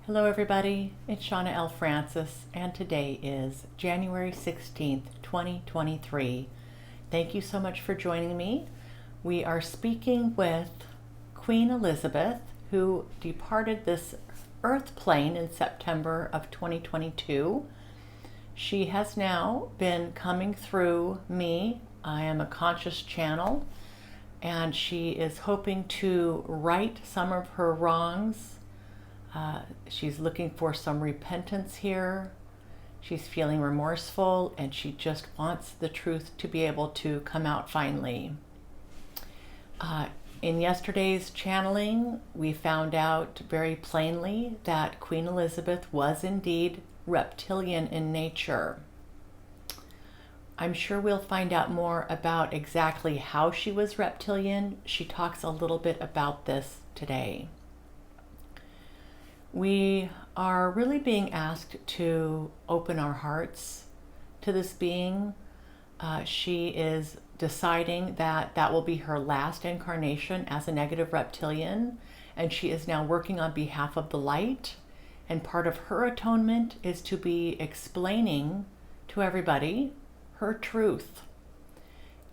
Hello everybody, it's Shawna L. Francis, and today is January 16th, 2023. Thank you so much for joining me. We are speaking with Queen Elizabeth, who departed this earth plane in September of 2022. She has now been coming through me. I am a conscious channel, and she is hoping to right some of her wrongs. She's looking for some repentance here. She's feeling remorseful, and she just wants the truth to be able to come out finally. In yesterday's channeling, we found out very plainly that Queen Elizabeth was indeed reptilian in nature. I'm sure we'll find out more about exactly how she was reptilian. She talks a little bit about this today. We are really being asked to open our hearts to this being. She is deciding that that will be her last incarnation as a negative reptilian, and she is now working on behalf of the light. And part of her atonement is to be explaining to everybody her truth.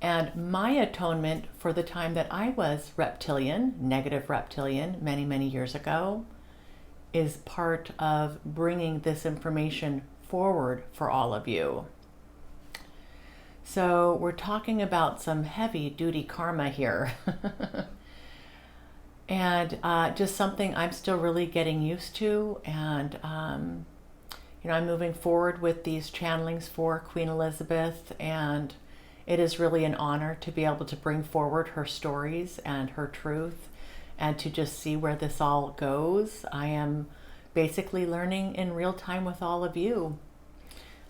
And my atonement for the time that I was reptilian, negative reptilian, many, many years ago, is part of bringing this information forward for all of you. So we're talking about some heavy duty karma here. And just something I'm still really getting used to. And, I'm moving forward with these channelings for Queen Elizabeth. And it is really an honor to be able to bring forward her stories and her truth, and to just see where this all goes. I am basically learning in real time with all of you.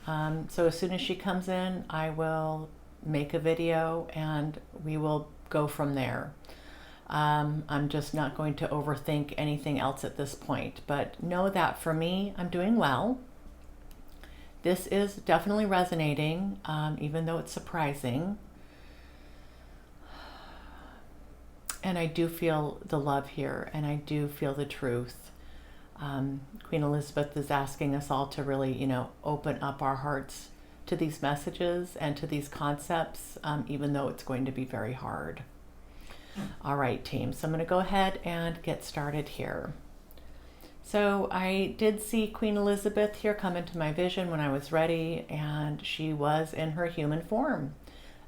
So as soon as she comes in, I will make a video and we will go from there. I'm just not going to overthink anything else at this point, but know that for me, I'm doing well. This is definitely resonating, even though it's surprising. And I do feel the love here, and I do feel the truth. Queen Elizabeth is asking us all to really, open up our hearts to these messages and to these concepts, even though it's going to be very hard. All right, team. So I'm going to go ahead and get started here. So I did see Queen Elizabeth here come into my vision when I was ready, and she was in her human form.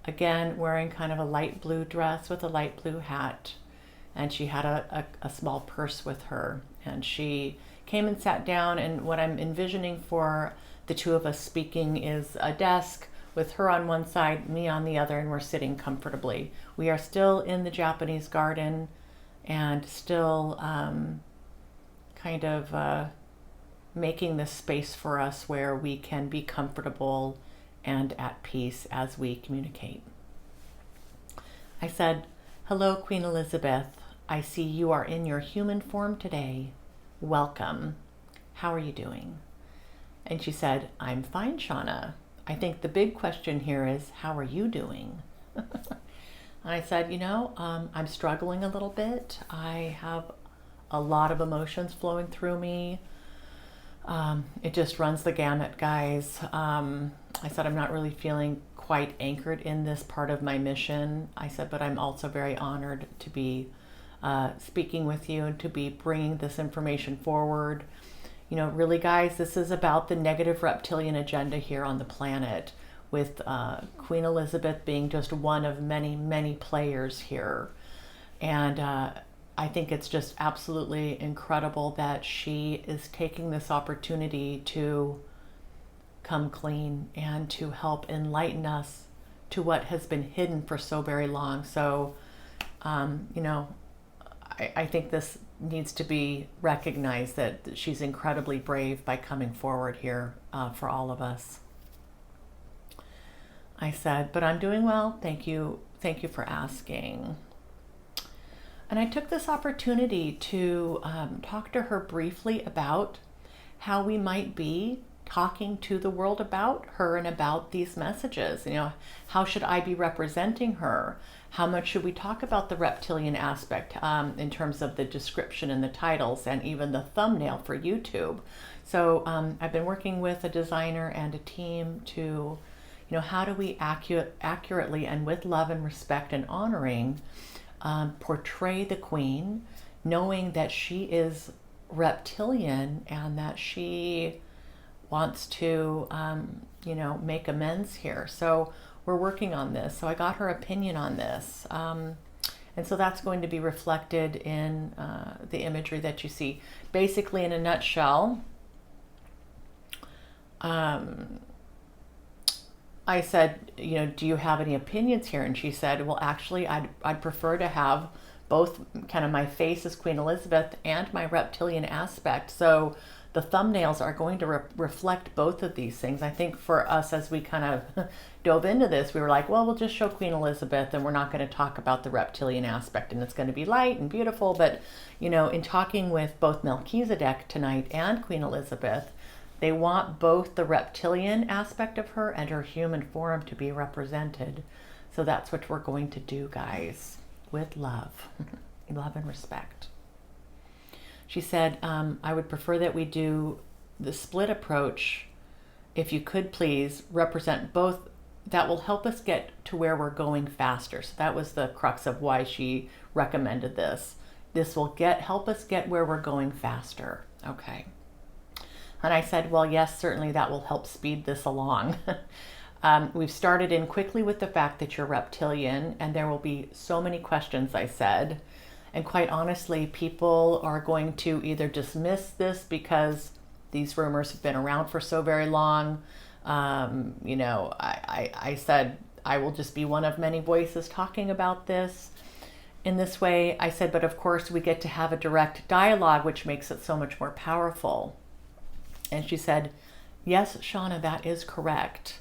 Again, wearing kind of a light blue dress with a light blue hat. And she had a small purse with her. And she came and sat down, and what I'm envisioning for the two of us speaking is a desk with her on one side, me on the other, and we're sitting comfortably. We are still in the Japanese garden and still kind of making this space for us where we can be comfortable and at peace as we communicate. I said, "Hello, Queen Elizabeth. I see you are in your human form today. Welcome. How are you doing?" And she said, "I'm fine, Shawna. I think the big question here is, how are you doing?" And I said, I'm struggling a little bit. I have a lot of emotions flowing through me. It just runs the gamut, guys. I said, I'm not really feeling quite anchored in this part of my mission. I said, but I'm also very honored to be speaking with you and to be bringing this information forward. Really, guys, this is about the negative reptilian agenda here on the planet, with Queen Elizabeth being just one of many, many players here. And I think it's just absolutely incredible that she is taking this opportunity to come clean and to help enlighten us to what has been hidden for so very long. So, I think this needs to be recognized, that she's incredibly brave by coming forward here for all of us. I said, but I'm doing well. Thank you. Thank you for asking. And I took this opportunity to talk to her briefly about how we might be talking to the world about her and about these messages. You know, how should I be representing her? How much should we talk about the reptilian aspect in terms of the description and the titles and even the thumbnail for YouTube? So I've been working with a designer and a team to, you know, how do we accurately and with love and respect and honoring portray the queen, knowing that she is reptilian and that she wants to, you know, make amends here. So we're working on this. So I got her opinion on this. And so that's going to be reflected in the imagery that you see. Basically, in a nutshell, I said, you know, do you have any opinions here? And she said, well, actually, I'd prefer to have both kind of my face as Queen Elizabeth and my reptilian aspect. So the thumbnails are going to reflect both of these things. I think for us, as we kind of dove into this, we were like, well, we'll just show Queen Elizabeth and we're not going to talk about the reptilian aspect, and it's going to be light and beautiful. But, you know, in talking with both Melchizedek tonight and Queen Elizabeth, they want both the reptilian aspect of her and her human form to be represented. So that's what we're going to do, guys, with love, love and respect. She said, I would prefer that we do the split approach. If you could please represent both, that will help us get to where we're going faster. So that was the crux of why she recommended this. This will help us get where we're going faster. Okay. And I said, well, yes, certainly that will help speed this along. We've started in quickly with the fact that you're reptilian, and there will be so many questions, I said. And quite honestly, people are going to either dismiss this because these rumors have been around for so very long. You know, I said, I will just be one of many voices talking about this in this way. I said, but of course we get to have a direct dialogue, which makes it so much more powerful. And she said, yes, Shawna, that is correct.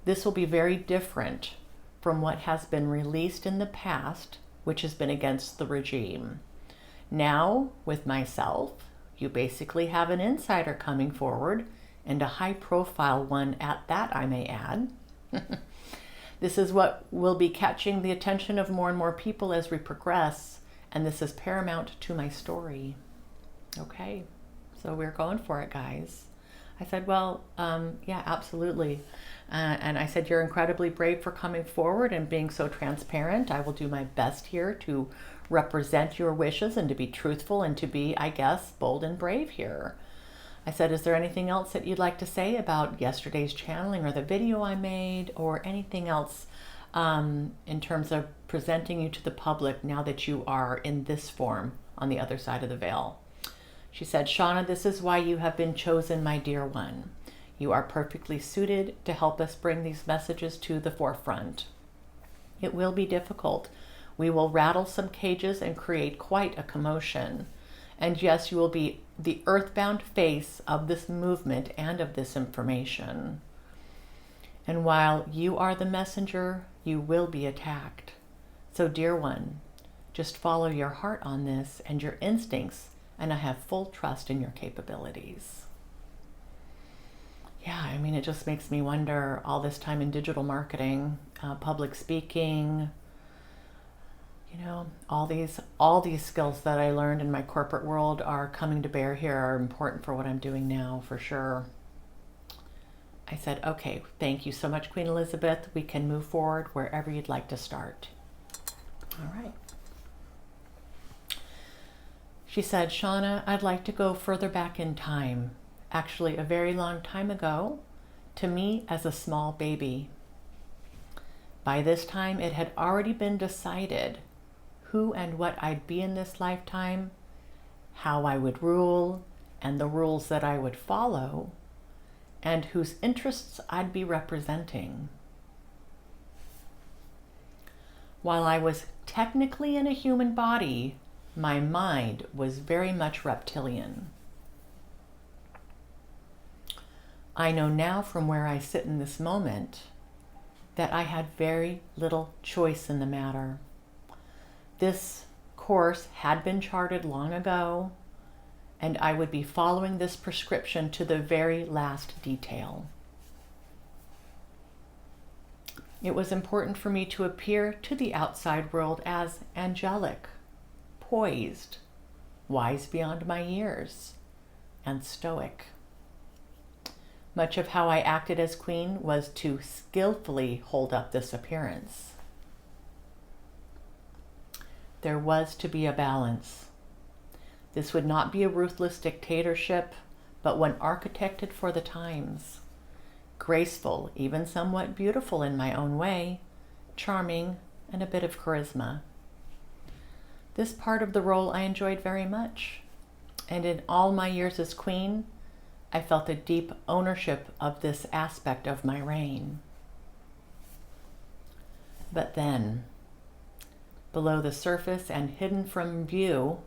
This will be very different from what has been released in the past, which has been against the regime. Now, with myself, you basically have an insider coming forward, and a high-profile one at that, I may add. This is what will be catching the attention of more and more people as we progress, and this is paramount to my story. Okay, so we're going for it, guys. I said, well, yeah, absolutely. And I said, you're incredibly brave for coming forward and being so transparent. I will do my best here to represent your wishes and to be truthful and to be, I guess, bold and brave here. I said, is there anything else that you'd like to say about yesterday's channeling or the video I made or anything else in terms of presenting you to the public now that you are in this form on the other side of the veil? She said, Shawna, this is why you have been chosen, my dear one. You are perfectly suited to help us bring these messages to the forefront. It will be difficult. We will rattle some cages and create quite a commotion. And yes, you will be the earthbound face of this movement and of this information. And while you are the messenger, you will be attacked. So, dear one, just follow your heart on this and your instincts, and I have full trust in your capabilities. Yeah, I mean, it just makes me wonder, all this time in digital marketing, public speaking, you know, all these skills that I learned in my corporate world are coming to bear here, are important for what I'm doing now, for sure. I said, okay, thank you so much, Queen Elizabeth. We can move forward wherever you'd like to start. All right. She said, Shawna, I'd like to go further back in time. Actually, a very long time ago, to me as a small baby. By this time, it had already been decided who and what I'd be in this lifetime, how I would rule, and the rules that I would follow, and whose interests I'd be representing. While I was technically in a human body, my mind was very much reptilian. I know now from where I sit in this moment that I had very little choice in the matter. This course had been charted long ago, and I would be following this prescription to the very last detail. It was important for me to appear to the outside world as angelic, poised, wise beyond my years, and stoic. Much of how I acted as queen was to skillfully hold up this appearance. There was to be a balance. This would not be a ruthless dictatorship, but one architected for the times. Graceful, even somewhat beautiful in my own way, charming, and a bit of charisma. This part of the role I enjoyed very much, and in all my years as queen, I felt a deep ownership of this aspect of my reign. But then, below the surface and hidden from view,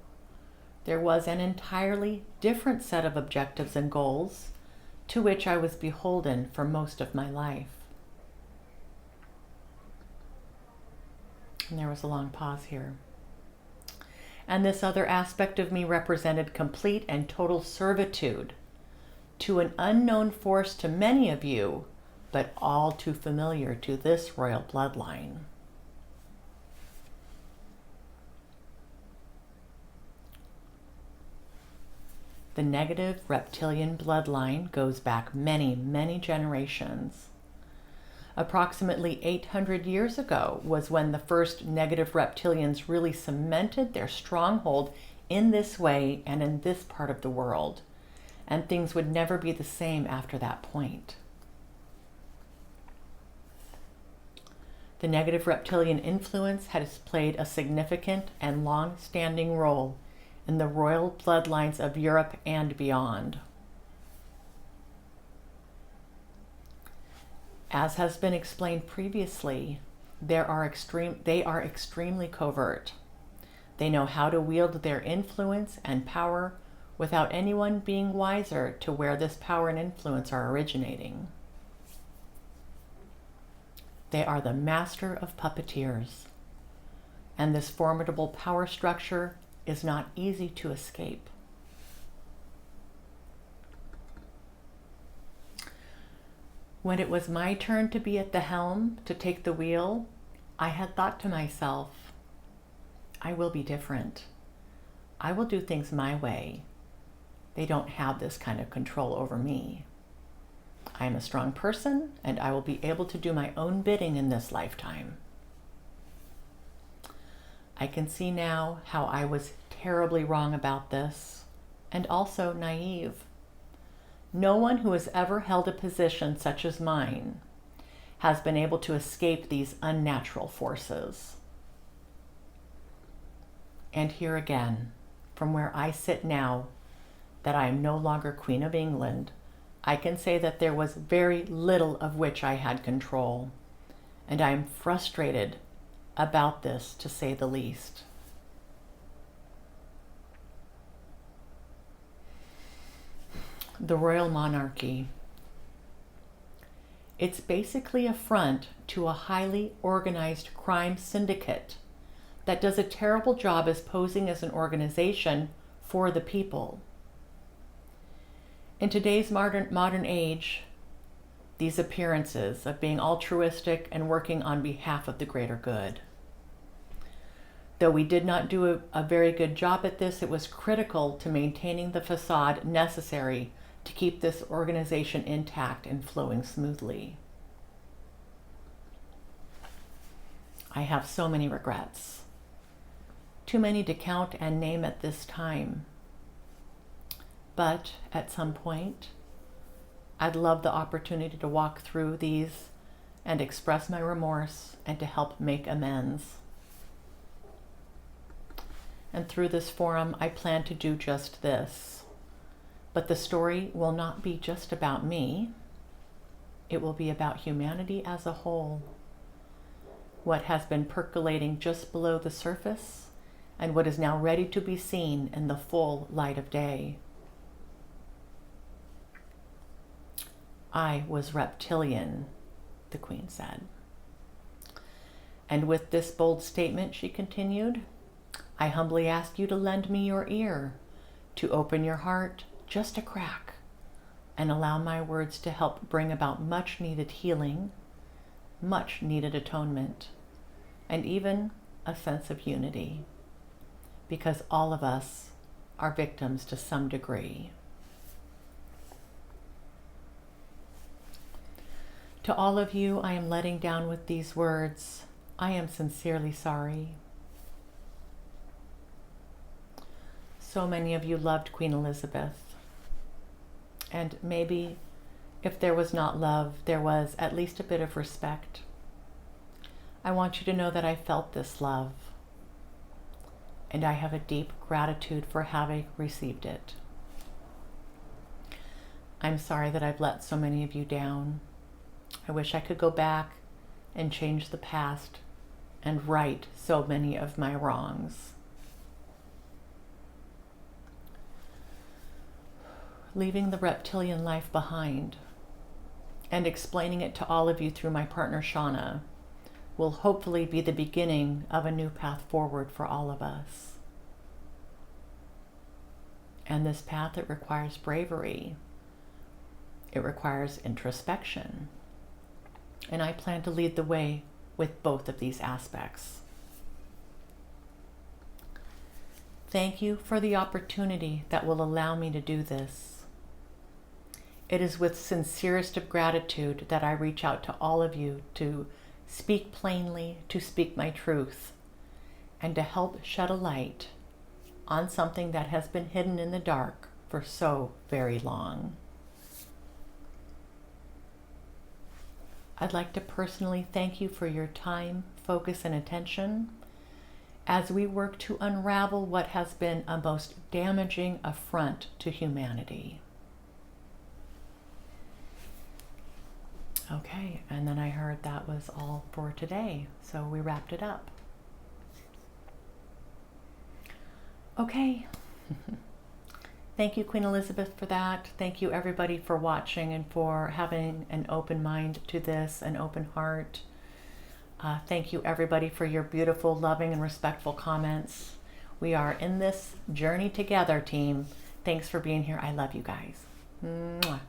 there was an entirely different set of objectives and goals to which I was beholden for most of my life. And there was a long pause here. And this other aspect of me represented complete and total servitude to an unknown force to many of you, but all too familiar to this royal bloodline. The negative reptilian bloodline goes back many, many generations. Approximately 800 years ago was when the first negative reptilians really cemented their stronghold in this way and in this part of the world, and things would never be the same after that point. The negative reptilian influence has played a significant and long-standing role in the royal bloodlines of Europe and beyond. As has been explained previously, they are extremely covert. They know how to wield their influence and power without anyone being wiser to where this power and influence are originating. They are the master of puppeteers, and this formidable power structure is not easy to escape. When it was my turn to be at the helm, to take the wheel, I had thought to myself, I will be different. I will do things my way. They don't have this kind of control over me. I am a strong person, and I will be able to do my own bidding in this lifetime. I can see now how I was terribly wrong about this, and also naive. No one who has ever held a position such as mine has been able to escape these unnatural forces. And here again, from where I sit now, that I am no longer Queen of England, I can say that there was very little of which I had control, and I am frustrated about this, to say the least. The royal monarchy. It's basically a front to a highly organized crime syndicate that does a terrible job as posing as an organization for the people. In today's modern age, these appearances of being altruistic and working on behalf of the greater good. Though we did not do a very good job at this, it was critical to maintaining the facade necessary to keep this organization intact and flowing smoothly. I have so many regrets. Too many to count and name at this time. But at some point, I'd love the opportunity to walk through these and express my remorse and to help make amends. And through this forum, I plan to do just this. But the story will not be just about me. It will be about humanity as a whole. What has been percolating just below the surface and what is now ready to be seen in the full light of day. I was reptilian, the Queen said. And with this bold statement, she continued, I humbly ask you to lend me your ear, to open your heart just a crack and allow my words to help bring about much needed healing, much needed atonement, and even a sense of unity, because all of us are victims to some degree. To all of you I am letting down with these words, I am sincerely sorry. So many of you loved Queen Elizabeth. And maybe if there was not love, there was at least a bit of respect. I want you to know that I felt this love, and I have a deep gratitude for having received it. I'm sorry that I've let so many of you down. I wish I could go back and change the past and right so many of my wrongs. Leaving the reptilian life behind and explaining it to all of you through my partner Shawna will hopefully be the beginning of a new path forward for all of us. And this path, it requires bravery. It requires introspection. And I plan to lead the way with both of these aspects. Thank you for the opportunity that will allow me to do this. It is with sincerest of gratitude that I reach out to all of you to speak plainly, to speak my truth, and to help shed a light on something that has been hidden in the dark for so very long. I'd like to personally thank you for your time, focus, and attention as we work to unravel what has been a most damaging affront to humanity. Okay, and then I heard that was all for today, so we wrapped it up. Okay. Thank you, Queen Elizabeth, for that. Thank you, everybody, for watching and for having an open mind to this, an open heart. Thank you, everybody, for your beautiful, loving, and respectful comments. We are in this journey together, team. Thanks for being here. I love you guys. Mwah.